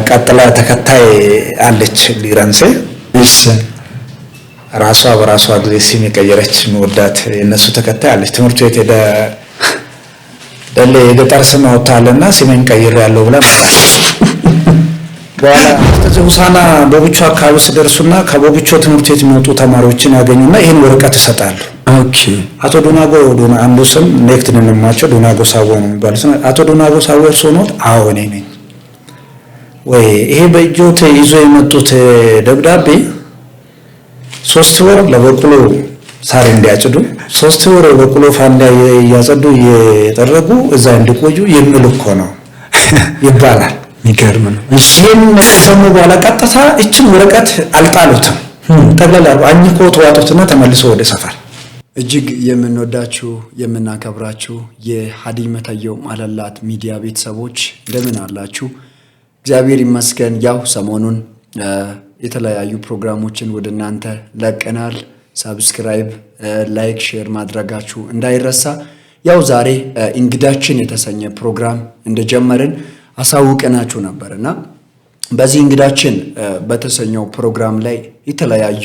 ቀጥላ ተከታይ አለች ሊረንሴ እሺ ራሷ በራሷ ጊዜ ሲም የቀየረች ወዳት የነሱ ተከታይ አለች። ትምህርት ቤት ሄደ ደለ የገጠር ስም አውጣለና ሲሜን ቀይር ያለው ብላ በኋላ ተዘውሳና በቡቾ አካባቢ ሲደርሱና ከበቡቾ ትምህርት ቤት የሚወጡ ተማሪዎችን ያገኙና ይሄን ወረቀት ይሰጣሉ። ኦኬ አቶ ዶናጎ አንዱ ስም ኔክትን እንማቸው ዶናጎ ሳቦ ነው የሚባሉት። አቶ ዶናጎ ሳቦ ሶኖት አዎ እኔ ነኝ ወይ ይሄ በእጆት ይዞ የመጡት ደብዳቤ 3 ወር ለበቁሎ ሳር እንዲያጭዱ 3 ወር በቁሎ ፋንዳ ያጸዱ የጠረጉ እዛ እንዲቆዩ የሚል እኮ ነው ይባላል። ይገርም ነው። ይሄን ከሰሙ በኋላ ቀጥታ እችን ወረቀት አልጣሉትም። ተገላሉ አኝኮ ተዋጡትና ተመልሶ ወደ ሰፈር። እጅግ የምንወዳችሁ የምናከብራችሁ የሀዲይ መታየው ማለላት ሚዲያ ቤተሰቦች እንደምን አላችሁ? እግዚአብሔር ይመስገን። ያው ሰሞኑን የተለያዩ ፕሮግራሞችን ወደ እናንተ ለቀናል። ሰብስክራይብ፣ ላይክ፣ ሼር ማድረጋችሁ እንዳይረሳ። ያው ዛሬ እንግዳችን የተሰኘ ፕሮግራም እንደጀመርን አሳውቀናችሁ ነበርና በዚህ እንግዳችን በተሰኘው ፕሮግራም ላይ የተለያዩ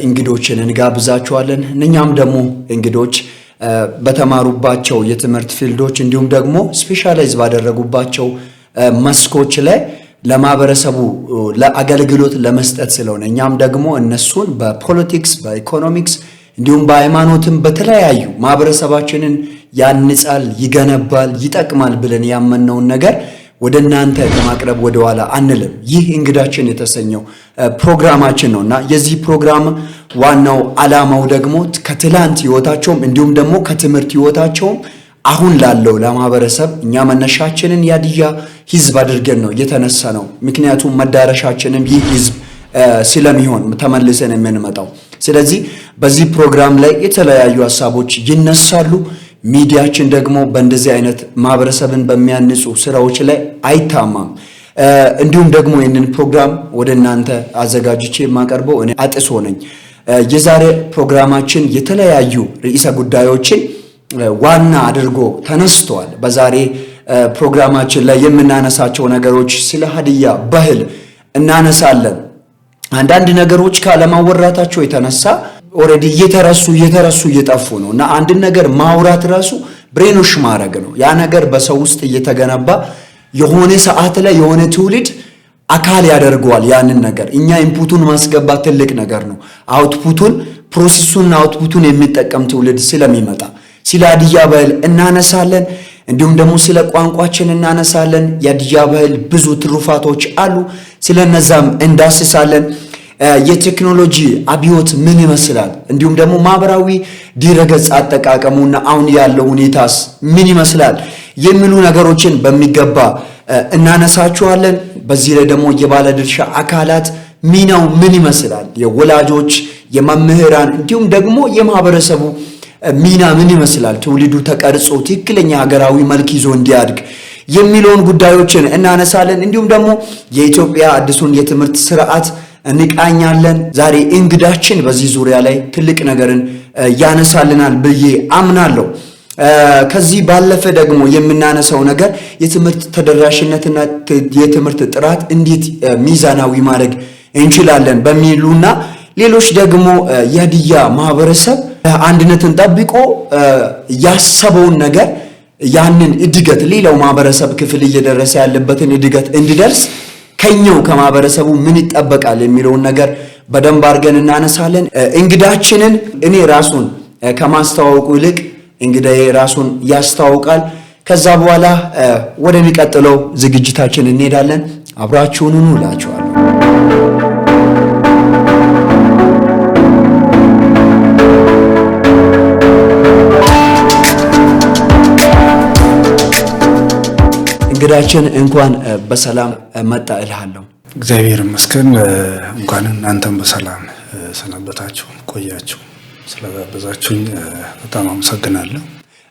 እንግዶችን እንጋብዛችኋለን። እኛም ደግሞ እንግዶች በተማሩባቸው የትምህርት ፊልዶች እንዲሁም ደግሞ ስፔሻላይዝ ባደረጉባቸው መስኮች ላይ ለማህበረሰቡ ለአገልግሎት ለመስጠት ስለሆነ እኛም ደግሞ እነሱን በፖለቲክስ በኢኮኖሚክስ እንዲሁም በሃይማኖትም በተለያዩ ማህበረሰባችንን ያንጻል፣ ይገነባል፣ ይጠቅማል ብለን ያመነውን ነገር ወደ እናንተ ከማቅረብ ወደ ኋላ አንልም። ይህ እንግዳችን የተሰኘው ፕሮግራማችን ነውና የዚህ ፕሮግራም ዋናው ዓላማው ደግሞ ከትላንት ህይወታቸውም እንዲሁም ደግሞ ከትምህርት ህይወታቸውም አሁን ላለው ለማህበረሰብ እኛ መነሻችንን ያድያ ህዝብ አድርገን ነው የተነሳ ነው። ምክንያቱም መዳረሻችንም ይህ ህዝብ ስለሚሆን ተመልሰን የምንመጣው። ስለዚህ በዚህ ፕሮግራም ላይ የተለያዩ ሐሳቦች ይነሳሉ። ሚዲያችን ደግሞ በእንደዚህ አይነት ማህበረሰብን በሚያንጹ ስራዎች ላይ አይታማም። እንዲሁም ደግሞ ይህንን ፕሮግራም ወደ እናንተ አዘጋጅቼ የማቀርበው እኔ አጥሶ ነኝ። የዛሬ ፕሮግራማችን የተለያዩ ርዕሰ ጉዳዮችን ዋና አድርጎ ተነስተዋል። በዛሬ ፕሮግራማችን ላይ የምናነሳቸው ነገሮች ስለ ሀዲያ ባህል እናነሳለን። አንዳንድ ነገሮች ካለማወራታቸው የተነሳ ኦሬዲ እየተረሱ እየጠፉ ነው እና አንድ ነገር ማውራት ራሱ ብሬኖሽ ማድረግ ነው። ያ ነገር በሰው ውስጥ እየተገነባ የሆነ ሰዓት ላይ የሆነ ትውልድ አካል ያደርገዋል። ያንን ነገር እኛ ኢንፑቱን ማስገባት ትልቅ ነገር ነው። አውትፑቱን ፕሮሰሱን አውትፑቱን የሚጠቀም ትውልድ ስለሚመጣ ስለ ሀዲያ ባህል እናነሳለን። እንዲሁም ደግሞ ስለ ቋንቋችን እናነሳለን። የሀዲያ ባህል ብዙ ትሩፋቶች አሉ፣ ስለነዛም እንዳስሳለን። የቴክኖሎጂ አብዮት ምን ይመስላል፣ እንዲሁም ደግሞ ማህበራዊ ድረገጽ አጠቃቀሙና አሁን ያለው ሁኔታስ ምን ይመስላል የሚሉ ነገሮችን በሚገባ እናነሳቸዋለን። በዚህ ላይ ደግሞ የባለድርሻ አካላት ሚናው ምን ይመስላል፣ የወላጆች የመምህራን እንዲሁም ደግሞ የማህበረሰቡ ሚና ምን ይመስላል፣ ትውልዱ ተቀርጾ ትክክለኛ ሀገራዊ መልክ ይዞ እንዲያድግ የሚለውን ጉዳዮችን እናነሳለን። እንዲሁም ደግሞ የኢትዮጵያ አዲሱን የትምህርት ስርዓት እንቃኛለን። ዛሬ እንግዳችን በዚህ ዙሪያ ላይ ትልቅ ነገርን ያነሳልናል ብዬ አምናለሁ። ከዚህ ባለፈ ደግሞ የምናነሳው ነገር የትምህርት ተደራሽነትና የትምህርት ጥራት እንዴት ሚዛናዊ ማድረግ እንችላለን በሚሉና ሌሎች ደግሞ የሀዲያ ማህበረሰብ አንድነትን ጠብቆ ያሰበውን ነገር ያንን እድገት ሌላው ማህበረሰብ ክፍል እየደረሰ ያለበትን እድገት እንዲደርስ ከኛው ከማህበረሰቡ ምን ይጠበቃል የሚለውን ነገር በደንብ አድርገን እናነሳለን። እንግዳችንን እኔ ራሱን ከማስተዋወቁ ይልቅ እንግዳዬ ራሱን ያስተዋውቃል። ከዛ በኋላ ወደሚቀጥለው ዝግጅታችን እንሄዳለን። አብራችሁን ሁኑ እላችኋለሁ። እንግዳችን እንኳን በሰላም መጣ እልሃለሁ። እግዚአብሔር ይመስገን። እንኳን እናንተም በሰላም ሰነበታችሁ ቆያችሁ። ስለጋበዛችሁኝ በጣም አመሰግናለሁ።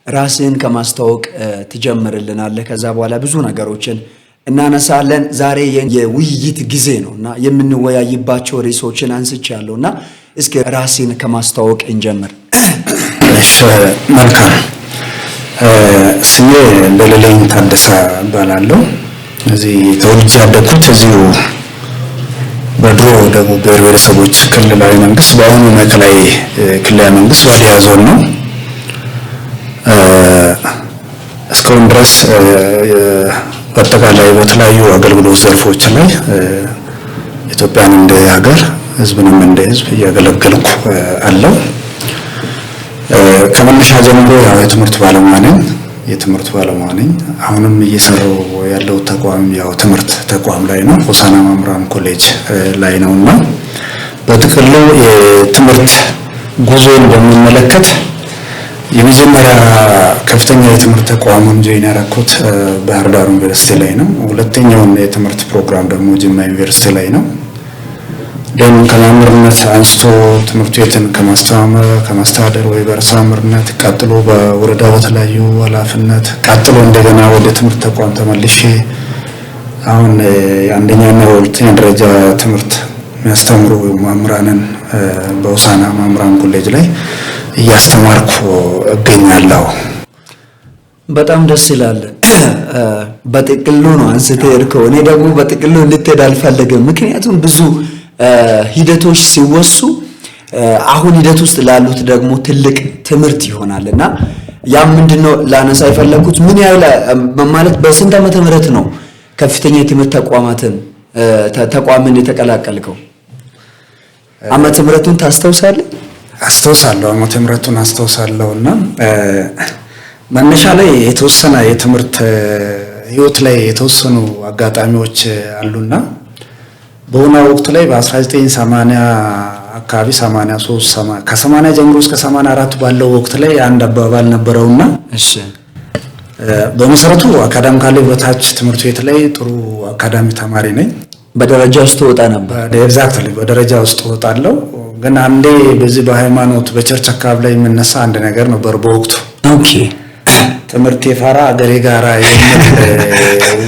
ራስን ከማስተዋወቅ ትጀምርልናለህ። ከዛ በኋላ ብዙ ነገሮችን እናነሳለን። ዛሬ የውይይት ጊዜ ነውና የምንወያይባቸው ርዕሶችን አንስቻለሁና እስኪ ራስን ከማስተዋወቅ እንጀምር። እሺ መልካም። ስሜ ለለለኝ ታደሰ እባላለሁ። እዚህ ተወልጄ ያደግኩት እዚሁ በድሮ ደቡብ ብሔር ብሔረሰቦች ክልላዊ መንግስት በአሁኑ ማዕከላዊ ክልላዊ መንግስት ዋዲያ ዞን ነው። እስካሁን ድረስ በአጠቃላይ በተለያዩ አገልግሎት ዘርፎች ላይ ኢትዮጵያን እንደ ሀገር ህዝብንም እንደ ህዝብ እያገለገልኩ አለው። ከመነሻ ጀምሮ ያው የትምህርት ባለሙያ ነኝ። አሁንም እየሰራው ያለው ተቋም ያው ትምህርት ተቋም ላይ ነው፣ ሆሳና መምህራን ኮሌጅ ላይ ነውና በጥቅሉ የትምህርት ጉዞን በሚመለከት የመጀመሪያ ከፍተኛ የትምህርት ተቋሙን ጆይን ያደረኩት ባህር ዳር ዩኒቨርሲቲ ላይ ነው። ሁለተኛውን የትምህርት ፕሮግራም ደግሞ ጅማ ዩኒቨርሲቲ ላይ ነው። ደም ከመምህርነት አንስቶ ትምህርት ቤትን ከማስተዳደር ወይ በርዕሰ መምህርነት ቀጥሎ በወረዳ በተለያዩ ኃላፊነት ቀጥሎ እንደገና ወደ ትምህርት ተቋም ተመልሼ አሁን የአንደኛና የሁለተኛ ደረጃ ትምህርት የሚያስተምሩ መምህራንን በሆሳና መምህራን ኮሌጅ ላይ እያስተማርኩ እገኛለሁ። በጣም ደስ ይላል። በጥቅሉ ነው አንስተህ ሄድከው። እኔ ደግሞ በጥቅሉ እንድትሄድ አልፈልግም። ምክንያቱም ብዙ ሂደቶች ሲወሱ አሁን ሂደት ውስጥ ላሉት ደግሞ ትልቅ ትምህርት ይሆናልና ያ ምንድነው ላነሳ የፈለኩት ምን ያህል ማለት በስንት ዓመተ ምህረት ነው ከፍተኛ የትምህርት ተቋምን የተቀላቀልከው? ዓመተ ምህረቱን ታስታውሳለህ? አስታውሳለሁ። ዓመተ ምህረቱን አስታውሳለሁና መነሻ ላይ የተወሰነ የትምህርት ህይወት ላይ የተወሰኑ አጋጣሚዎች አሉና በሆነ ወቅት ላይ በ1980 አካባቢ 83 ከ80 ጀምሮ እስከ 84 ባለው ወቅት ላይ አንድ አባባል ነበረውና እሺ በመሰረቱ አካዳሚካሊ በታች ትምህርት ቤት ላይ ጥሩ አካዳሚ ተማሪ ነኝ። በደረጃ ውስጥ ወጣ ነበር። ኤግዛክትሊ በደረጃ ውስጥ ወጣለሁ። ግን አንዴ በዚህ በሃይማኖት በቸርች አካባቢ ላይ የምነሳ አንድ ነገር ነበር በወቅቱ። ኦኬ ትምህርት የፋራ አገሬ ጋራ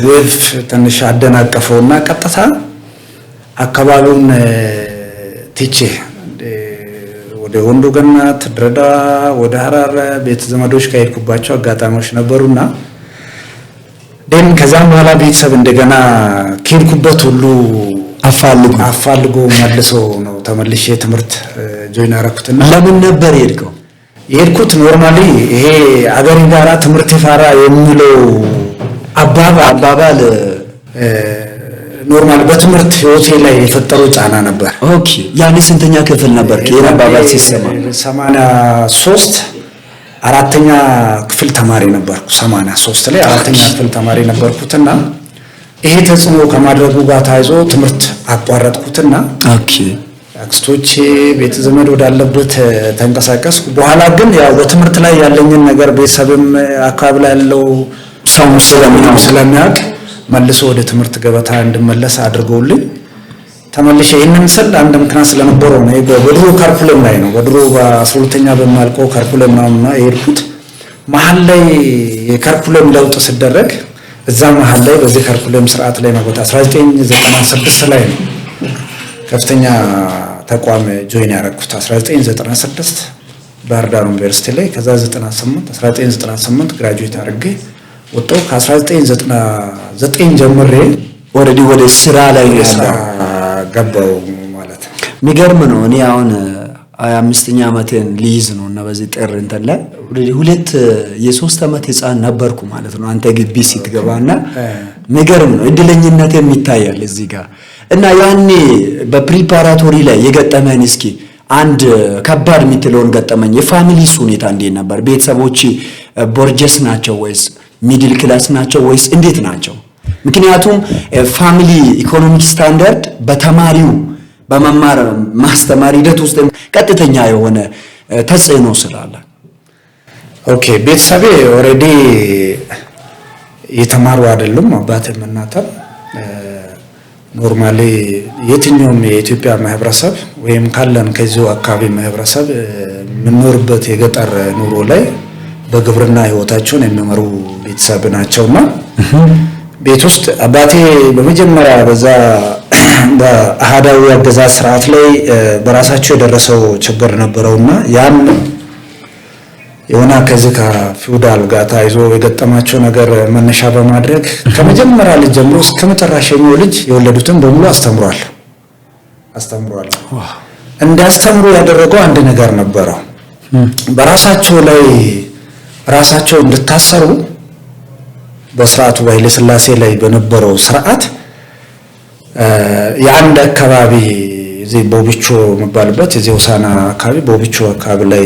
ወፍ ትንሽ አደናቀፈውና ቀጥታ አካባቢውን ትቼ ወደ ወንዶ ገነት ድሬዳዋ ወደ ሐረር ቤተ ዘመዶች ከሄድኩባቸው አጋጣሚዎች ነበሩና ደም ከዛም በኋላ ቤተሰብ እንደገና ከሄድኩበት ሁሉ አፋልጎ መልሶ ነው ተመልሼ ትምህርት ጆይን አደረኩትና ለምን ነበር የሄድኩት? ኖርማሊ ይሄ አገሬ ጋራ ትምህርት የፋራ የሚለው አባባል ኖርማል በትምህርት ህይወቴ ላይ የፈጠረው ጫና ነበር። ኦኬ ያኔ ስንተኛ ክፍል ነበር? የአባባል ሲስተማ 83 አራተኛ ክፍል ተማሪ ነበርኩ። 83 ላይ አራተኛ ክፍል ተማሪ ነበርኩትና ይሄ ተጽዕኖ ከማድረጉ ጋር ታይዞ ትምህርት አቋረጥኩትና ኦኬ አክስቶቼ ቤተ ዘመድ ወዳለበት ተንቀሳቀስኩ። በኋላ ግን ያው በትምህርት ላይ ያለኝን ነገር ቤተሰብም አካባቢ ላይ ያለው ሰው ስለሚያውቅ መልሶ ወደ ትምህርት ገበታ እንድመለስ አድርገውልኝ ተመልሼ ይሄንን ስል አንድ ምክንያት ስለነበረው ነው። በድሮ ካርኩለም ላይ ነው በድሮ በ12ኛ በማልቀው ካርኩለም ነውና የሄድኩት። መሀል ላይ የካርኩለም ለውጥ ሲደረግ እዛ መሀል ላይ በዚህ ካርኩለም ስርዓት ላይ ነው 1996 ላይ ነው ከፍተኛ ተቋም ጆይን ያደረኩት 1996 ባህር ዳር ዩኒቨርሲቲ ላይ። ከዛ 1998 ግራጁዌት አድርጌ ወጣሁ። ከ1999 ጀምሬ ኦሬዲ ወደ ስራ ላይ ገባሁ ማለት ነው። የሚገርም ነው። እኔ አሁን 25ኛ ዓመቴን ሊይዝ ነው እና በዚህ ጥር እንትን ላይ ሁለት የ3 ዓመት ህፃን ነበርኩ ማለት ነው አንተ ግቢ ስትገባና የሚገርም ነው። እድለኝነት የሚታያል እዚህ ጋር እና ያኔ በፕሪፓራቶሪ ላይ የገጠመን እስኪ አንድ ከባድ የምትለውን ገጠመኝ የፋሚሊስ ሁኔታ እንዴት ነበር? ቤተሰቦች ቦርጀስ ናቸው ወይስ ሚድል ክላስ ናቸው ወይስ እንዴት ናቸው? ምክንያቱም ፋሚሊ ኢኮኖሚክ ስታንዳርድ በተማሪው በመማር ማስተማር ሂደት ውስጥ ቀጥተኛ የሆነ ተጽዕኖ ስላለ። ኦኬ ቤተሰቤ ኦሬዲ የተማሩ አይደሉም። አባቴም እናቴም ኖርማሊ የትኛውም የኢትዮጵያ ማህበረሰብ ወይም ካለን ከዚሁ አካባቢ ማህበረሰብ የምንኖርበት የገጠር ኑሮ ላይ በግብርና ህይወታቸውን የሚመሩ ቤተሰብ ናቸውና ቤት ውስጥ አባቴ በመጀመሪያ በዛ በአሃዳዊ አገዛዝ ስርዓት ላይ በራሳቸው የደረሰው ችግር ነበረውና የሆነ ከዚህ ከፊውዳል ጋር ታይዞ የገጠማቸው ነገር መነሻ በማድረግ ከመጀመሪያ ልጅ ጀምሮ እስከ መጨረሻው ልጅ የወለዱትን በሙሉ አስተምሯል። እንዲያስተምሩ ያደረገው አንድ ነገር ነበረው። በራሳቸው ላይ ራሳቸው እንድታሰሩ በስርዓቱ በኃይለ ሥላሴ ላይ በነበረው ስርዓት የአንድ አካባቢ እዚህ ቦቢቾ የሚባልበት እዚህ ሆሳና አካባቢ ቦቢቾ አካባቢ ላይ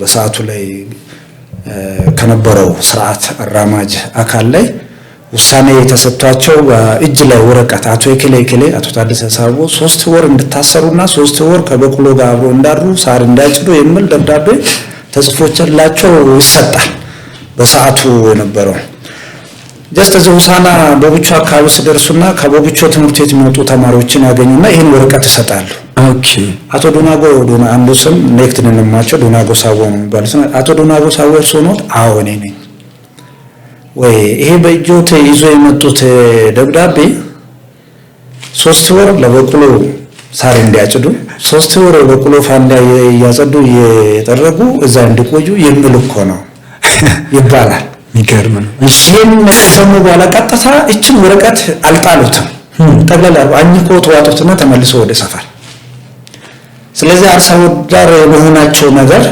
በሰዓቱ ላይ ከነበረው ስርዓት አራማጅ አካል ላይ ውሳኔ ተሰጥቷቸው እጅ ላይ ወረቀት አቶ ኤኬሌ አቶ ታደሰ ሳቦ 3 ወር እንድታሰሩና 3 ወር ከበቅሎ ጋር አብሮ እንዳሩ ሳር እንዳይጭዱ የሚል ደብዳቤ ተጽፎላቸው ይሰጣል። በሰዓቱ የነበረው ጀስት እዚህ ሆሳና ቦቢቾ አካባቢ ሲደርሱና ከቦቢቾ ትምህርት ቤት የሚወጡ ተማሪዎችን ያገኙና ይሄን ወረቀት ይሰጣሉ። ኦኬ አቶ ዶናጎ አንዱ ስም ኔክትን እንማቸው ዶናጎ ሳቦ ነው የሚባሉት። አቶ ዶናጎ ሳቦ ሶኖት አዎ እኔ ነኝ ወይ ይሄ በእጆት ይዞ የመጡት ደብዳቤ 3 ወር ለበቅሎ ሳር እንዲያጭዱ 3 ወር በቅሎ ፋንዳ ያጸዱ የጠረጉ እዛ እንዲቆዩ የሚል እኮ ነው ይባላል። ይገርም ነው። ይሄን ከሰሙ በኋላ ቀጥታ እችን ወረቀት አልጣሉትም። ጠቅላላ አኝኮ ተዋጡትና ተመልሶ ወደ ሰፈር። ስለዚህ አርሶ አደር የመሆናቸው ነገር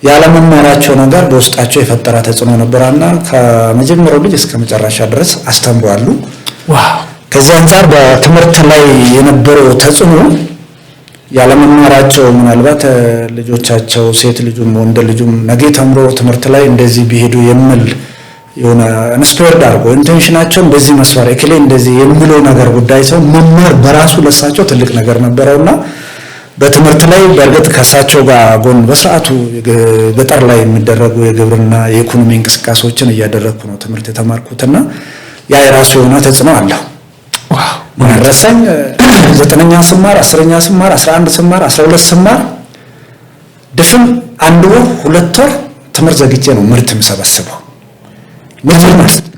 ያለመማራቸው ነገር በውስጣቸው የፈጠረ ተጽዕኖ ነበርና ከመጀመሪያው ልጅ እስከ መጨረሻ ድረስ አስተምሯሉ። ዋው! ከዚህ አንፃር በትምህርት ላይ የነበረው ተጽዕኖ ያለመማራቸው ምናልባት ልጆቻቸው ሴት ልጁም ወንድ ልጁም ነገ ተምሮ ትምህርት ላይ እንደዚህ ቢሄዱ የሚል የሆነ ኢንስፓየርድ አድርጎ ኢንቴንሽናቸው እንደዚህ መስዋር እከሌ እንደዚህ የሚለው ነገር ጉዳይ ሰው መማር በራሱ ለሳቸው ትልቅ ነገር ነበረውና በትምህርት ላይ በእርግጥ ከሳቸው ጋር ጎን በስርዓቱ ገጠር ላይ የሚደረጉ የግብርና የኢኮኖሚ እንቅስቃሴዎችን እያደረኩ ነው ትምህርት የተማርኩትና ያ የራሱ የሆነ ተጽዕኖ አለው። ዋው! ማረሰኝ 9ኛ ስማር 10ኛ ስማር 11 ስማር 12 ስማር ድፍን 1 ወር 2 ወር ትምህርት ዘግቼ ነው ምርት የምሰበስበው።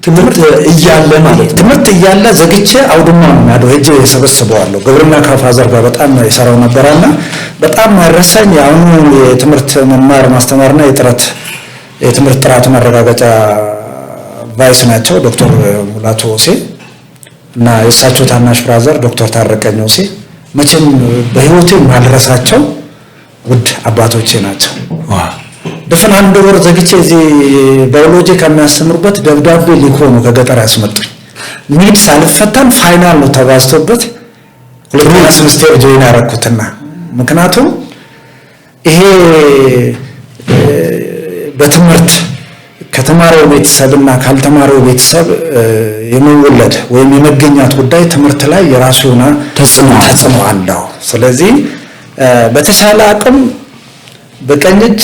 ትምህርት እያለ ማለት ትምህርት እያለ ዘግቼ አውድማ ነው ሄጄ ሰበስበዋለሁ። ግብርና ከፋዘር ጋር በጣም ይሰራው ነበርና በጣም ማረሰኝ አሁን የትምህርት መማር ማስተማርና የትምህርት ጥራት ማረጋገጫ ቫይስ ናቸው ዶክተር ሙላቱ ሆሴ እና የእሳቸው ታናሽ ብራዘር ዶክተር ታረቀኝ ሆሴ መቼም በህይወቴ ማልረሳቸው ውድ አባቶቼ ናቸው። ዋው! ድፍን 1 ወር ዘግቼ እዚህ ባዮሎጂ ከሚያስተምሩበት ደብዳቤ ሊኮ ነው ከገጠር ያስመጡኝ። ሚድ ሳልፈተን ፋይናል ነው ተባዝቶበት ሁለተኛ ሴሚስተር ጆይን ያደረኩትና ምክንያቱም ይሄ በትምህርት ከተማረው ቤተሰብና ካልተማረው ቤተሰብ የመወለድ ወይም የመገኛት ጉዳይ ትምህርት ላይ የራሱ የሆነ ተጽዕኖ አለው። ስለዚህ በተሻለ አቅም በቀኝ እጅ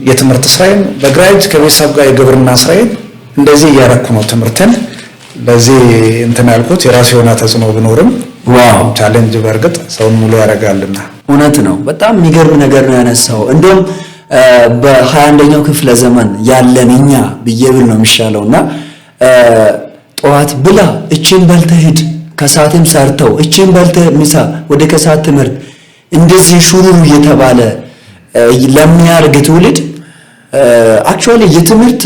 የትምህርት ስራዬን በግራ እጅ ከቤተሰብ ጋር የግብርና ስራዬን እንደዚህ እያደረኩ ነው ትምህርትን ለዚህ እንትን ያልኩት የራሱ የሆነ ተጽዕኖ ቢኖርም ዋው! ቻሌንጅ በእርግጥ ሰውን ሙሉ ያደርጋልና እውነት ነው። በጣም የሚገርም ነገር ነው ያነሳው። እንደውም በ21ኛው ክፍለ ዘመን ያለን እኛ ብዬብል ነው የሚሻለውና ጠዋት ብላ እቺን በልተህ ሂድ ከሰዓትም ሰርተው እቺን በልተህ ምሳ ወደ ከሰዓት ትምህርት እንደዚህ ሹሩሩ እየተባለ ለሚያርግ ትውልድ አክቹአሊ የትምህርት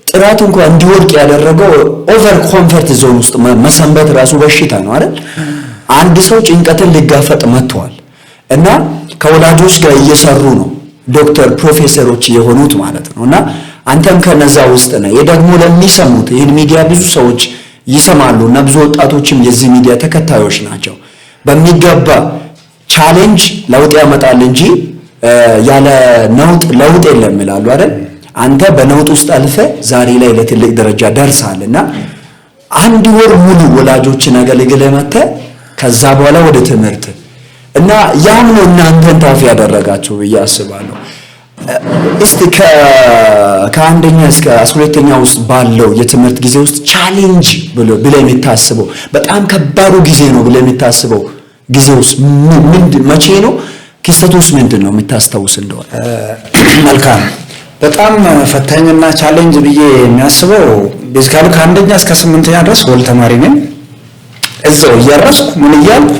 ጥራት እንኳን እንዲወድቅ ያደረገው ኦቨር ኮምፈርት ዞን ውስጥ መሰንበት ራሱ በሽታ ነው አይደል? አንድ ሰው ጭንቀትን ሊጋፈጥ መጥቷል እና ከወላጆች ጋር እየሰሩ ነው ዶክተር ፕሮፌሰሮች የሆኑት ማለት ነውና አንተም ከነዛ ውስጥ ነህ። ደግሞ ለሚሰሙት ይህን ሚዲያ ብዙ ሰዎች ይሰማሉና ብዙ ወጣቶችም የዚህ ሚዲያ ተከታዮች ናቸው። በሚገባ ቻሌንጅ ለውጥ ያመጣል እንጂ ያለ ነውጥ ለውጥ የለም ይላሉ አይደል? አንተ በነውጥ ውስጥ አልፈ ዛሬ ላይ ለትልቅ ደረጃ ደርሳልና 1 ወር ሙሉ ወላጆችን አገልግለህ መጥተህ ከዛ በኋላ ወደ ትምህርት እና ያም ነው እናንተን ታፍ ያደረጋችሁ ብዬ አስባለሁ። እስቲ ከአንደኛ እስከ 12ኛ ውስጥ ባለው የትምህርት ጊዜ ውስጥ ቻሌንጅ ብለህ የምታስበው በጣም ከባዱ ጊዜ ነው ብለህ የምታስበው ጊዜ ውስጥ መቼ ነው? ክስተቱስ ምንድን ነው የምታስታውስ እንደሆነ? መልካም በጣም ፈታኝና ቻሌንጅ ብዬ የሚያስበው ቤዚካሊ ከአንደኛ እስከ 8ኛ ድረስ ወል ተማሪ ነኝ። እዛው እያረስኩ ምን እያልኩ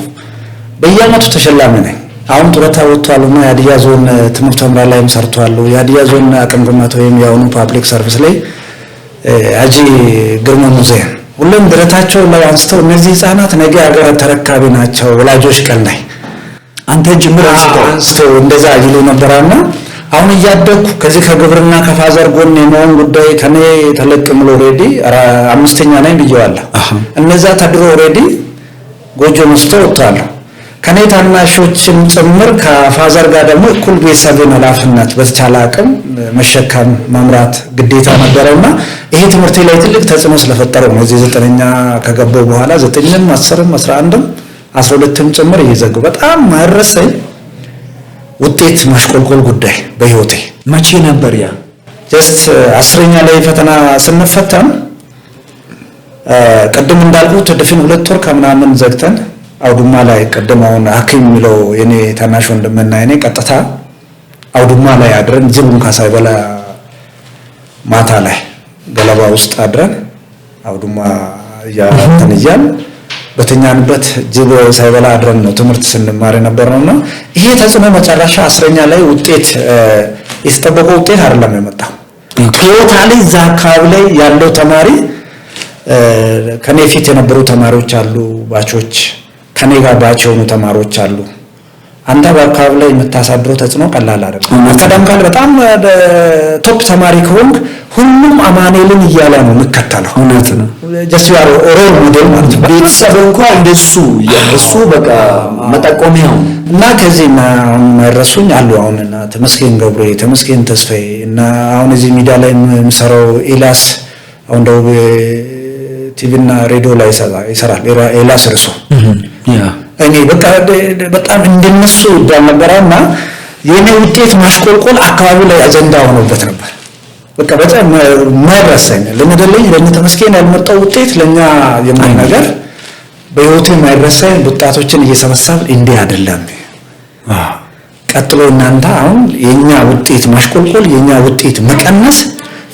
በየዓመቱ ተሸላሚ ነኝ። አሁን ጡረታ ወጥቷልና የሀዲያ ዞን ትምህርት መምሪያ ላይም ሰርቷል። የሀዲያ ዞን አቅም ግንባታ ወይም የአሁኑ ፓብሊክ ሰርቪስ ላይ አጂ ግርማ ሙዚየም ሁሉም ድረታቸው ላይ አንስተው እነዚህ ህፃናት ነገ ሀገር ተረካቢ ናቸው ወላጆች ቀን ላይ አንተ ጅምር አንስተው እንደዛ ይሉ ነበርና አሁን እያደኩ ከዚህ ከግብርና ከፋዘር ጎን የመሆን ጉዳይ ከኔ ተለቅም ኦሬዲ አምስተኛ ነኝ ብየዋለሁ። እነዛ ተድሮ ኦሬዲ ጎጆ መስቶ ወጥቷል። ከኔ ታናሾችም ጭምር ከፋዘር ጋር ደግሞ እኩል ቤተሰብን ኃላፊነት በተቻለ አቅም መሸከም መምራት ግዴታ ነበረውና ይሄ ትምህርት ላይ ትልቅ ተጽዕኖ ስለፈጠረው ነው እዚህ 9ኛ ከገባው በኋላ 9ም 10ም 11ም 12ም ጭምር እየዘጉ በጣም ማረሰኝ ውጤት ማሽቆልቆል ጉዳይ በህይወቴ መቼ ነበር ያ? ጀስት 10ኛ ላይ ፈተና ስንፈተን ቀደም እንዳልኩት ድፍን 2 ወር ከምናምን ዘግተን አውዱማ ላይ ቀደም አሁን ሐኪም የሚለው የኔ ታናሽ ወንድምና የኔ ቀጥታ አውዱማ ላይ አድረን ጅቡን ካሳይበላ ማታ ላይ ገለባ ውስጥ አድረን አውዱማ ያተንያል በተኛንበት ጅብ ሳይበላ አድረን ነው ትምህርት ስንማር የነበርነውና ይሄ ተጽዕኖ መጨረሻ 10ኛ ላይ ውጤት የተጠበቀው ውጤት አይደለም የመጣው። ቶታሊ እዛ አካባቢ ላይ ያለው ተማሪ ከኔ ፊት የነበሩ ተማሪዎች አሉ፣ ባቾች ከኔ ጋር ባች የሆኑ ተማሪዎች አሉ። አንተ በአካባቢ ላይ የምታሳድረው ተጽዕኖ ቀላል አይደለም። አካዳሚካል በጣም ቶፕ ተማሪ ከሆንክ ሁሉም አማኑኤልን እያለ ነው የሚከተለው። እውነት ነው። ጀስት ያው ሮል ሞዴል ማለት ነው። ቤተሰብ እንኳን እንደሱ እሱ በቃ መጠቆሚያው እና ከዚህ ማይረሱኝ አሉ። አሁንና ተመስገን ገብሬ፣ ተመስገን ተስፋዬ እና አሁን እዚህ ሚዲያ ላይ የምሰራው ኤላስ አሁን ደው ቲቪና ሬዲዮ ላይ ይሰራል ኤላስ እርሱ እኔ በቃ በጣም እንደነሱ ይባል ነበርና የኔ ውጤት ማሽቆልቆል አካባቢ ላይ አጀንዳ ሆኖበት ነበር። በቃ በጣም ማይረሳኝ ለመደለኝ ለተመስገን ያልመጣው ውጤት ለኛ የማይ ነገር በህይወቴ ማይረሳኝ ወጣቶችን እየሰበሰብ እንዴ አይደለም ቀጥሎ እናንተ አሁን የኛ ውጤት ማሽቆልቆል የኛ ውጤት መቀነስ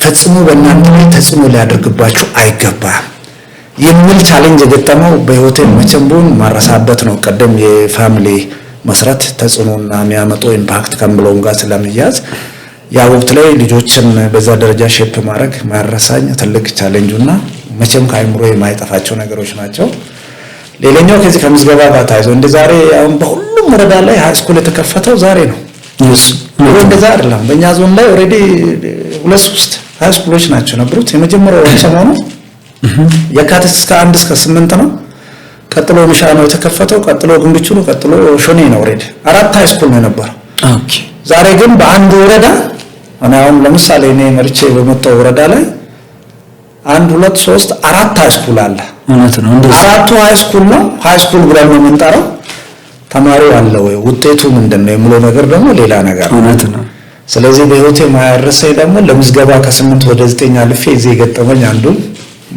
ፈጽሞ በእናንተ ላይ ተጽዕኖ ሊያደርግባችሁ አይገባም የሚል ቻሌንጅ የገጠመው በህይወቴ መቸምቡን ማረሳበት ነው። ቀደም የፋሚሊ መስራት ተጽዕኖና የሚያመጣው ኢምፓክት ከምብሎም ጋር ስለሚያዝ ያ ወቅት ላይ ልጆችን በዛ ደረጃ ሼፕ ማድረግ ማረሳኝ ትልቅ ቻሌንጁና መቼም ከአይምሮ የማይጠፋቸው ነገሮች ናቸው። ሌላኛው ከዚህ ከምዝገባ ጋር ታይዞ እንደ ዛሬ አሁን በሁሉም ወረዳ ላይ ሃይ ስኩል የተከፈተው ዛሬ ነው። እንደዛ አይደለም። በእኛ ዞን ላይ ኦሬዲ 2-3 ሃይ ስኩሎች ናቸው ነበሩት። የመጀመሪያው ሰሞኑ የካቲት እስከ 1 እስከ 8 ነው። ቀጥሎ ምሻ ነው የተከፈተው። ቀጥሎ ግንብቹ ነው። ቀጥሎ ሾኔ ነው። ኦሬዲ 4 ሃይ ስኩል ነው የነበረው። ኦኬ ዛሬ ግን በአንድ ወረዳ አሁን ለምሳሌ እኔ መርጬ በመጣው ወረዳ ላይ 1 2 3 4 ሃይ ስኩል አለ። እውነት ነው። እንደዚህ 4ቱ ሃይ ስኩል ነው። ሃይ ስኩል ብለን ነው የምንጠራው። ተማሪው አለ ወይ ውጤቱ ምንድነው የሚለው ነገር ደግሞ ሌላ ነገር ነው። እውነት ነው። ስለዚህ በህይወቴ ማያረሰኝ ደግሞ ለምዝገባ ከ8 ወደ 9 አልፌ እዚህ የገጠመኝ አንዱ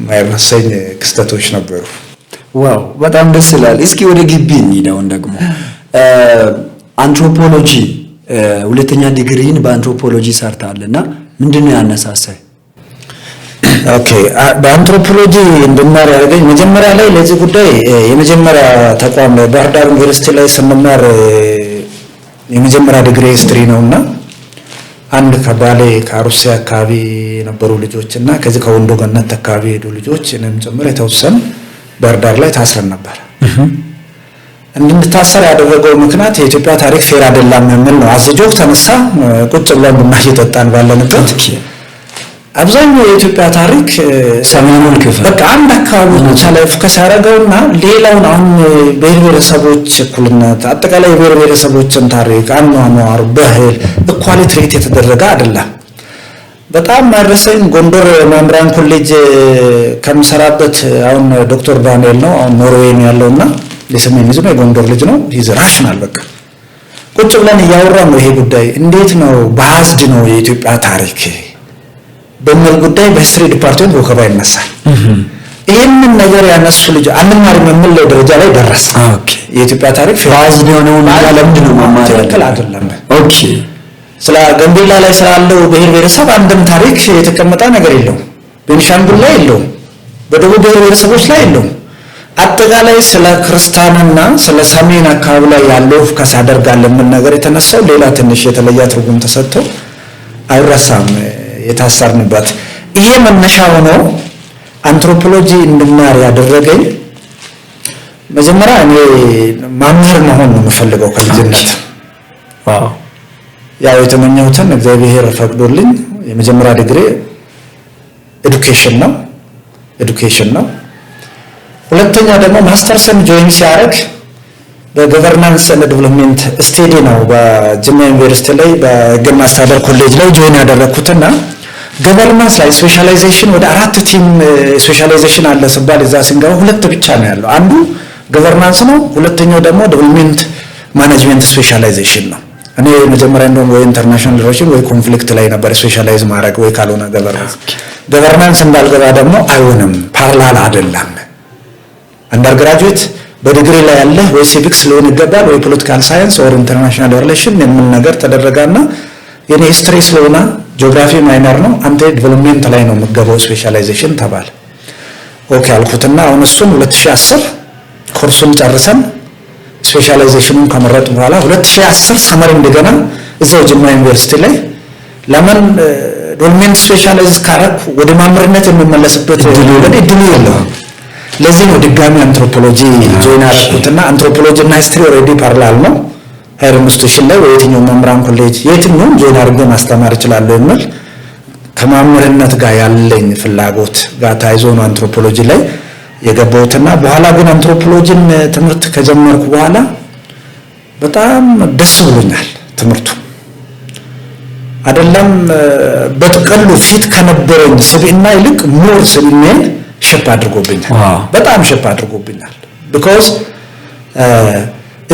ማይረሰኝ ክስተቶች ነበሩ። ዋው በጣም ደስ ይላል። እስኪ ወደ ግቢ እንሂዳውን ደግሞ አንትሮፖሎጂ ሁለተኛ ዲግሪን በአንትሮፖሎጂ ሰርታልና ምንድነው ያነሳሳይ? ኦኬ በአንትሮፖሎጂ እንድማር ያደረገኝ መጀመሪያ ላይ ለዚህ ጉዳይ የመጀመሪያ ተቋም ባህር ዳር ዩኒቨርሲቲ ላይ ስንማር የመጀመሪያ ዲግሪ ሂስትሪ ነውና አንድ ከባሌ ከአሩሲ አካባቢ የነበሩ ልጆችና ከዚህ ከወንዶ ገነት አካባቢ ሄዱ ልጆች እኔም ጭምር የተወሰነ ባህር ዳር ላይ ታስረን ነበር። እንድንታሰር ያደረገው ምክንያት የኢትዮጵያ ታሪክ ፌር አይደለም የሚል ነው። አዘጆክ ተነሳ ቁጭ ብለን ቡና እየጠጣን ባለንበት አብዛኛው የኢትዮጵያ ታሪክ ሰሜኑን ክፍል በቃ አንድ አካባቢ ብቻ ላይ ፎከስ ያደረገውና ሌላውን አሁን ብሔር ብሔረሰቦች እኩልነት አጠቃላይ ብሔር ብሔረሰቦችን ታሪክ አኗኗር ባህል ኢኳሊ ትሪት የተደረገ አይደለም። በጣም ማድረሰኝ ጎንደር መምህራን ኮሌጅ ከምሰራበት አሁን ዶክተር ዳንኤል ነው አሁን ኖርዌይ ያለውና ለሰሜን ልጅ ነው የጎንደር ልጅ ነው ሂዝ ራሽናል በቃ ቁጭ ብለን እያወራን ነው ይሄ ጉዳይ እንዴት ነው ባዝድ ነው የኢትዮጵያ ታሪክ በመል ጉዳይ በሂስትሪ ዲፓርትመንት ወከባ ይነሳል። ይሄንን ነገር ያነሱ ልጅ አንማርም የሚል ደረጃ ላይ ደረሰ። ኦኬ የኢትዮጵያ ታሪክ ባዝድ ነው ለምንድን ነው መማር አይደለም። ኦኬ ስለ ጋምቤላ ላይ ስላለው ብሔር ብሔረሰብ አንድም ታሪክ የተቀመጠ ነገር የለውም። ቤኒሻንጉል ላይ የለውም። በደቡብ ብሔር ብሔረሰቦች ላይ የለውም። አጠቃላይ ስለ ክርስቲያንና ስለ ሰሜን አካባቢ ላይ ያለው ፎከስ ያደርጋል ምን ነገር የተነሳው ሌላ ትንሽ የተለየ ትርጉም ተሰጥቶ አይረሳም የታሰርንበት ይሄ መነሻ ሆኖ አንትሮፖሎጂ እንድማር ያደረገኝ መጀመሪያ እኔ ማምህር መሆን ነው የምፈልገው ከልጅነት ዋው ያው የተመኘሁትን እግዚአብሔር ፈቅዶልኝ የመጀመሪያ ዲግሪ ኤዱኬሽን ነው ሁለተኛ ደግሞ ማስተርስን ጆይን ሲያደርግ በገቨርናንስ ኤንድ ዴቨሎፕመንት ስቴዲ ነው በጅማ ዩኒቨርሲቲ ላይ በግል አስተዳደር ኮሌጅ ላይ ጆይን ያደረኩትና ገቨርናንስ ላይ ስፔሻላይዜሽን ወደ 4 ቲም ስፔሻላይዜሽን አለ ሲባል እዛ ስንገባ ሁለት ብቻ ነው ያለው አንዱ ገቨርናንስ ነው ሁለተኛው ደግሞ ዴቨሎፕመንት ማኔጅመንት ስፔሻላይዜሽን ነው እኔ መጀመሪያ እንደውም ወይ ኢንተርናሽናል ሪሌሽን ወይ ኮንፍሊክት ላይ ነበር ስፔሻላይዝ ማድረግ ወይ ካልሆነ ገቨርናንስ እንዳልገባ ደግሞ አይሆንም ፓራላል አይደለም አንደርግራጁዌት በዲግሪ ላይ ያለ ወይ ሲቪክስ ሊሆን ይገባል ወይ ፖለቲካል ሳይንስ ኦር ኢንተርናሽናል ሪሌሽን የምን ነገር ተደረጋና የኔ ሂስትሪ ስለሆነ ጂኦግራፊ ማይነር ነው አንተ ዴቨሎፕመንት ላይ ነው የምገባው ስፔሻላይዜሽን ተባለ ኦኬ አልኩትና አሁን እሱን 2010 ኮርሱን ጨርሰን ስፔሻላይዜሽኑን ከመረጡ በኋላ 2010 ሰመር እንደገና እዛው ጅማ ዩኒቨርሲቲ ላይ ለምን ዴቨሎፕመንት ስፔሻላይዝ ካረኩ ወደ ማምርነት የሚመለስበት እድል የለውም ለዚህ ነው ድጋሚ አንትሮፖሎጂ ጆይን አደረኩትና አንትሮፖሎጂ እና ሂስትሪ ኦሬዲ ፓራላል ነው ሃየር ኢንስቲትዩሽን ላይ ወይትኛው መምህራን ኮሌጅ የትኛው ጆይን አድርጌ ማስተማር እችላለሁ የሚል ከማምርነት ጋር ያለኝ ፍላጎት ጋር ታይዞ ነው አንትሮፖሎጂ ላይ የገባሁትና በኋላ ግን አንትሮፖሎጂን ትምህርት ከጀመርኩ በኋላ በጣም ደስ ብሎኛል ትምህርቱ አይደለም በጥቅሉ ፊት ከነበረኝ ስብዕና ይልቅ ሞር ስብዕናን ሸፕ አድርጎብኛል በጣም ሸፕ አድርጎብኛል because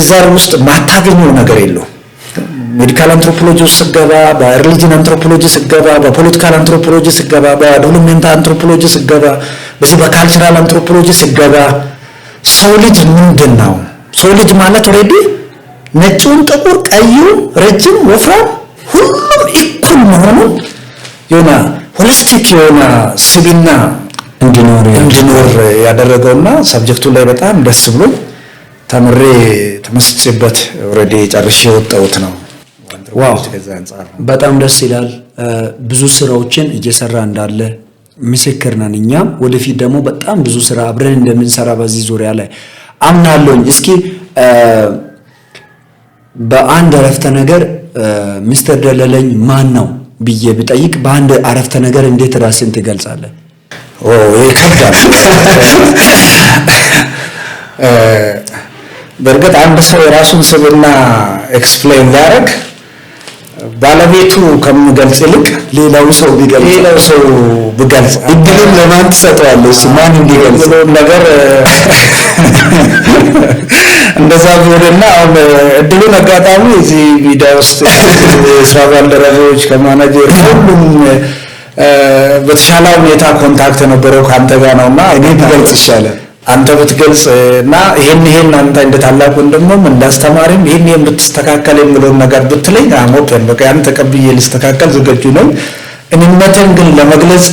እዛር ውስጥ ማታገኘው ነገር የለው ሜዲካል አንትሮፖሎጂ ስገባ በሪሊጂን አንትሮፖሎጂ ስገባ በፖለቲካል አንትሮፖሎጂ ስገባ በዴቨሎፕመንት አንትሮፖሎጂ ስገባ በዚህ በካልቸራል አንትሮፖሎጂ ስገባ ሰው ልጅ ምንድነው ሰው ልጅ ማለት ኦሬዲ ነጩን ጥቁር ቀዩ ረጅም ወፍራም ሁሉም ኢኩል መሆኑ የሆነ ሆሊስቲክ የሆነ ስብዕና እንዲኖር ያደረገውና ሰብጀክቱ ላይ በጣም ደስ ብሎ ተምሬ ተመስጬበት ኦሬዲ ጨርሼ ወጣሁት ነው ዋው በጣም ደስ ይላል ብዙ ስራዎችን እየሰራ እንዳለ ምስክር ነን እኛም ወደፊት ደግሞ በጣም ብዙ ስራ አብረን እንደምንሰራ በዚህ ዙሪያ ላይ አምናለሁ እስኪ በአንድ አረፍተ ነገር ሚስተር ደለለኝ ማን ነው ብዬ ብጠይቅ በአንድ አረፍተ ነገር እንዴት ራስን ትገልጻለህ ይከብዳል በርግጥ አንድ ሰው የራሱን ስብዕና ኤክስፕሌን ሊያደርግ ባለቤቱ ከመገልጽ ይልቅ ሌላው ሰው ቢገልጽ እድሉን ለማን ትሰጠዋለህ ማን እንዲገልጽ ነገር እንደዛ ቢሆንና አሁን እድሉን አጋጣሚ እዚህ ሚዲያ ውስጥ ስራ ባልደረቦች ከማናጀር ሁሉም በተሻለ ሁኔታ ኮንታክት ነበረው ካንተ ጋር ነውና እኔ ቢገልጽ ይሻላል አንተ ብትገልጽና ይሄን አንተ እንደታላቅ ወንድምም እንዳስተማሪም ይሄን ብትስተካከል የሚለው ነገር ብትለኝ አሞቀን በቃ አንተ ተቀብዬ ልስተካከል ዝግጁ ነኝ እኔነትን ግን ለመግለጽ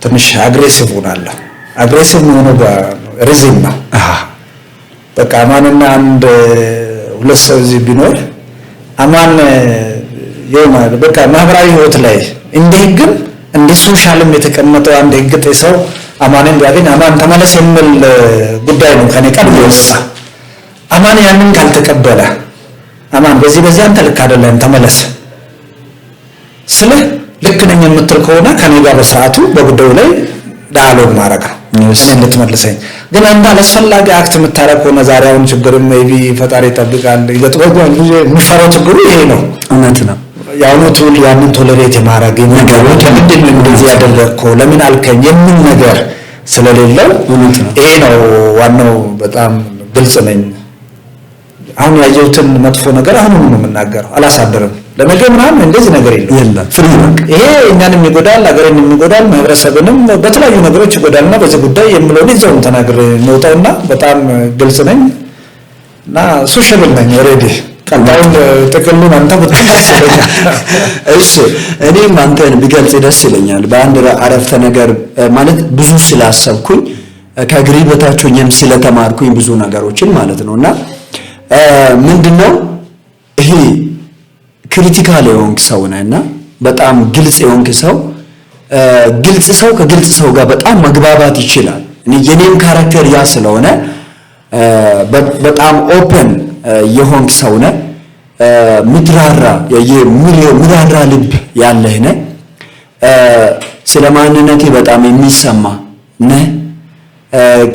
ትንሽ አግሬሲቭ ሆናለሁ አግሬሲቭ ነው በሪዝም ነው በቃ ማንና አንድ ሁለት ሰው እዚህ ቢኖር አማን የማን በቃ ማህበራዊ ህይወት ላይ እንደ ህግም እንደ ሶሻልም የተቀመጠው አንድ ህግ ጥሰው አማንን ቢያገኝ አማን ተመለስ የሚል ጉዳይ ነው ከኔ ቀን ይወጣ አማን ያንን ካልተቀበለ አማን በዚህ አንተ ልክ አይደለም ተመለስ ስለ ልክ ነኝ የምትል ከሆነ ከኔ ጋር በስርዓቱ በጉዳዩ ላይ ዳያሎግ ማድረግ ነው እኔ እንድትመልሰኝ ግን አንተ አላስፈላጊ አክት የምታረግ ከሆነ ዛሬ አሁን ችግርም ሜቢ ፈጣሪ ይጠብቃል ይገጥመኛል የሚፈራው ችግሩ ይሄ ነው እውነት ነው ያው ቶል ያንን ቶለሬት የማድረግ ነገሮች ለምንድን ነው እንደዚህ ያደረግከው ለምን አልከኝ የምን ነገር ስለሌለው ይሄ ነው ዋናው በጣም ግልጽ ነኝ አሁን ያየሁትን መጥፎ ነገር አሁን ነው የምናገረው አላሳደረም ለነገ ምናምን እንደዚህ ነገር የለም ፍሪማክ ይሄ እኛንም ይጎዳል አገርን የሚጎዳል ማህበረሰብንም በተለያዩ ነገሮች ይጎዳልና በዚህ ጉዳይ የምለውን ይዘውን ተናግሬ ነውጣውና በጣም ግልጽ ነኝ እና ሶሻል ነኝ ኦሬዲ ቀጣውን ተከሉን አንተ በትንሽ እሺ እኔም አንተን ቢገልጽ ደስ ይለኛል በአንድ አረፍተ ነገር ማለት ብዙ ስላሰብኩኝ ከእግሬ በታች ሆኜም ስለተማርኩኝ ብዙ ነገሮችን ማለት ነውና ምንድነው ይሄ ክሪቲካል የሆንክ ሰው ነህና በጣም ግልጽ የሆንክ ሰው ግልጽ ሰው ከግልጽ ሰው ጋር በጣም መግባባት ይችላል። እኔ የኔም ካራክተር ያ ስለሆነ በጣም ኦፕን የሆንክ ሰው ነህ። ምድራራ ልብ ያለህ ነህ። ስለ ማንነቴ በጣም የሚሰማ ነህ።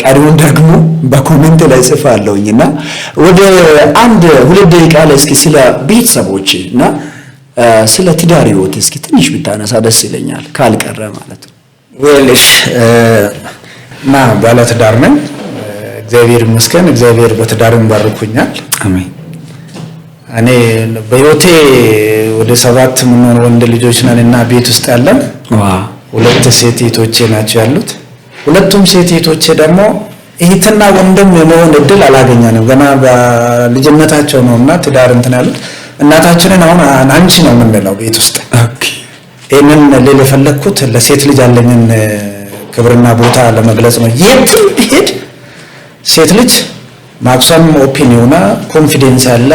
ቀሪውን ደግሞ በኮሜንት ላይ ጽፋለሁኝና ወደ 1-2 ደቂቃ ላይ እስኪ ስለ ቤተሰቦቼ እና ስለ ትዳር ህይወት እስኪ ትንሽ ብታነሳ ደስ ይለኛል ካልቀረ ማለት ነው። ወልሽ እና ባለ ትዳር ነኝ። እግዚአብሔር ይመስገን። እግዚአብሔር በትዳርም ባርኩኛል። አሜን። እኔ በህይወቴ ወደ 7 ምንሆን ወንድ ልጆች ነንና ቤት ውስጥ ያለን 2 ሴት እህቶቼ ናቸው ያሉት። 2ቱም ሴት እህቶቼ ደግሞ እህትና ወንድም የመሆን እድል አላገኘንም። ገና በልጅነታቸው ነውና ትዳር እንትን ያሉት። እናታችንን አሁን አንቺ ነው የምንለው ቤት ውስጥ። ይሄንን ልል የፈለኩት ለሴት ልጅ ያለኝን ክብርና ቦታ ለመግለጽ ነው። የትም ቢሄድ ሴት ልጅ ማክሰም ኦፒኒዮና ኮንፊደንስ ያለ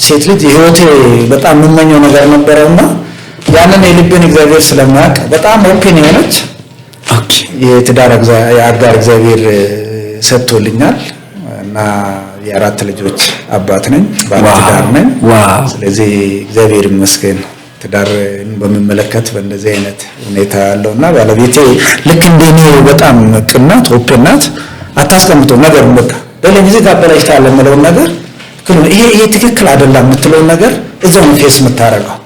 ሴት ልጅ ህይወቴ በጣም የምመኘው ነገር ነበረውና ያንን የልቤን እግዚአብሔር ስለማያውቅ በጣም ኦፒን የሆነች የትዳር አጋር እግዚአብሔር ሰጥቶልኛል እና የ4 ልጆች አባት ነኝ። ባለ ትዳር ነኝ። ስለዚህ እግዚአብሔር ይመስገን። ትዳርን በሚመለከት በእንደዚህ አይነት ሁኔታ ያለውና ባለቤቴ ልክ እንደኔ በጣም ቅናት ኦፕን ናት። አታስቀምጠው ነገር በቃ በለጊዜ ታበላሽታለህ የምለውን ነገር ይሄ ትክክል አይደለም የምትለውን ነገር እዛው ነው ፌስ የምታረገው።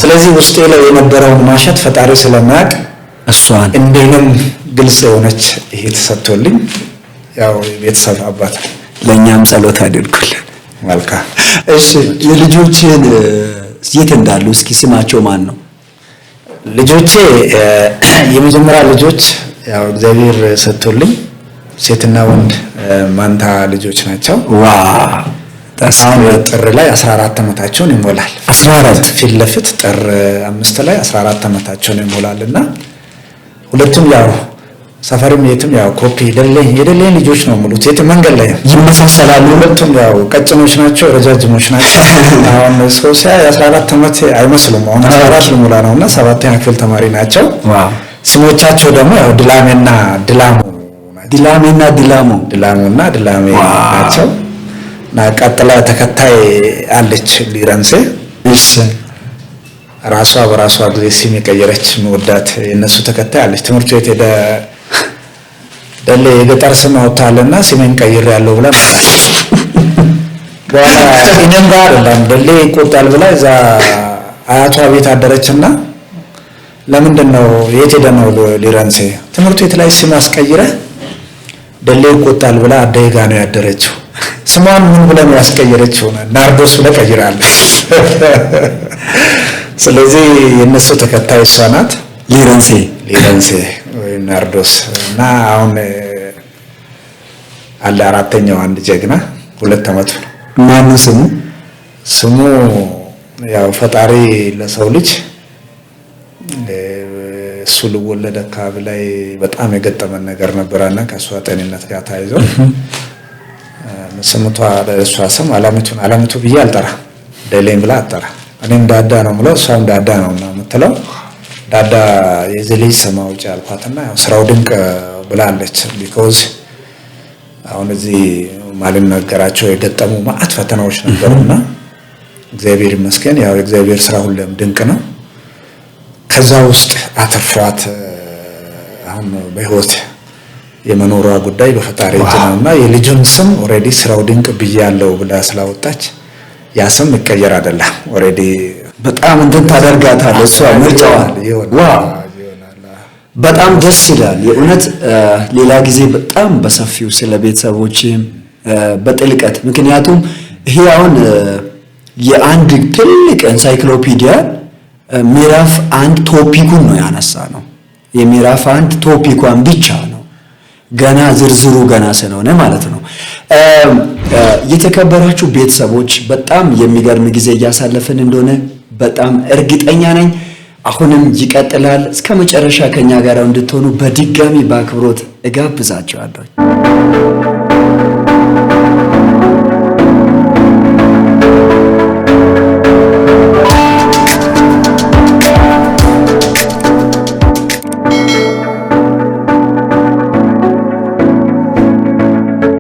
ስለዚህ ውስጤ ላይ የነበረውን ማሸት ፈጣሪ ስለማያውቅ እሷን እንደኔም ግልጽ የሆነች ይሄ ተሰጥቶልኝ ያው የቤተሰብ አባት ለኛም ጸሎት አድርጉልን። መልካም። እሺ የልጆችን የት እንዳሉ እስኪ ስማቸው ማን ነው? ልጆቼ የመጀመሪያ ልጆች ያው እግዚአብሔር ሰጥቶልኝ ሴትና ወንድ ማንታ ልጆች ናቸው። ጥር ላይ 14 ዓመታቸውን ይሞላል። 14 ፊት ለፊት ጥር 5 ላይ 14 ዓመታቸውን ይሞላልና 2ቱም ያው ሰፈርም የትም ያው ኮፒ የደለኝ ልጆች ነው ሙሉት የት መንገድ ላይ ይመሳሰላሉ። 2ቱም ያው ቀጭኖች ናቸው፣ ረጃጅሞች ናቸው። አሁን ሶሲያ 14 ዓመት አይመስሉም። አሁን 14 ሊሞላ ነውና 7ኛ ክፍል ተማሪ ናቸው። ስሞቻቸው ደግሞ ያው ድላሜና ድላሙ ድላሜ ናቸው። እና ቀጥላ ተከታይ አለች ሊረንሴ። እሺ ራሷ በራሷ ጊዜ ስም የቀየረች መወዳት የነሱ ተከታይ አለች። ትምህርት ቤት ሄደ ደሌ የገጠር ስም አውጥታለና ስሜን ቀይሬያለሁ ብላ መጣች። እኔም ጋር አይደለም ደሌ ይቆጣል ብላ እዛ አያቷ ቤት አደረችና ለምንድን ነው የት ሄደ ነው ሊረንሴ ትምህርት ቤት ላይ ስም አስቀይረ ደሌ ይቆጣል ብላ አዳይጋ ነው ያደረችው። ስሟን ምን ብለን ያስቀየረችው ናርዶስ ብለ ቀይራለች። ስለዚህ የነሱ ተከታይ እሷ ናት ሊረንሴ ወይ ናርዶስ። እና አሁን አለ 4ኛው አንድ ጀግና 2 ዓመቱ ነው። ማን ስሙ ያው ፈጣሪ ለሰው ልጅ እሱ ልወለድ አካባቢ ላይ በጣም የገጠመን ነገር ነበርና ከሷ ጤንነት ጋር ታይዞ ስምቷ ለሷ ስም አላምቱ ብዬ አልጠራ ደሌን ብላ አጠራ። እኔም ዳዳ ነው የምለው እሷም ዳዳ ነው የምትለው። ዳዳ የዚህ ልጅ ስም አውጪ አልኳትና ያው ስራው ድንቅ ብላለች። ቢኮዝ አሁን እዚህ ማልነገራቸው የገጠሙ ማአት ፈተናዎች ነበሩና እግዚአብሔር ይመስገን ያው የእግዚአብሔር ስራ ሁሉም ድንቅ ነው። ከዛ ውስጥ አተርፏት አሁን በህይወት የመኖሯ ጉዳይ በፈጣሪ እጅ ነውና የልጁን ስም ኦሬዲ ስራው ድንቅ ብያለሁ ብላ ስላወጣች ያ ስም ይቀየር አይደለም ኦሬዲ በጣም እንትን ታደርጋታለህ። እሷ ምርጫዋ በጣም ደስ ይላል የእውነት። ሌላ ጊዜ በጣም በሰፊው ስለ ቤተሰቦችም በጥልቀት ምክንያቱም ይሄ አሁን የአንድ ትልቅ ኤንሳይክሎፒዲያ ምዕራፍ 1 ቶፒኩን ነው ያነሳ ነው። የምዕራፍ 1 ቶፒኳን ብቻ ነው ገና ዝርዝሩ ገና ስለሆነ ማለት ነው። የተከበራችሁ ቤተሰቦች በጣም የሚገርም ጊዜ እያሳለፈን እንደሆነ በጣም እርግጠኛ ነኝ። አሁንም ይቀጥላል። እስከ መጨረሻ ከኛ ጋር እንድትሆኑ በድጋሚ በአክብሮት እጋብዛችኋለሁ። ነው።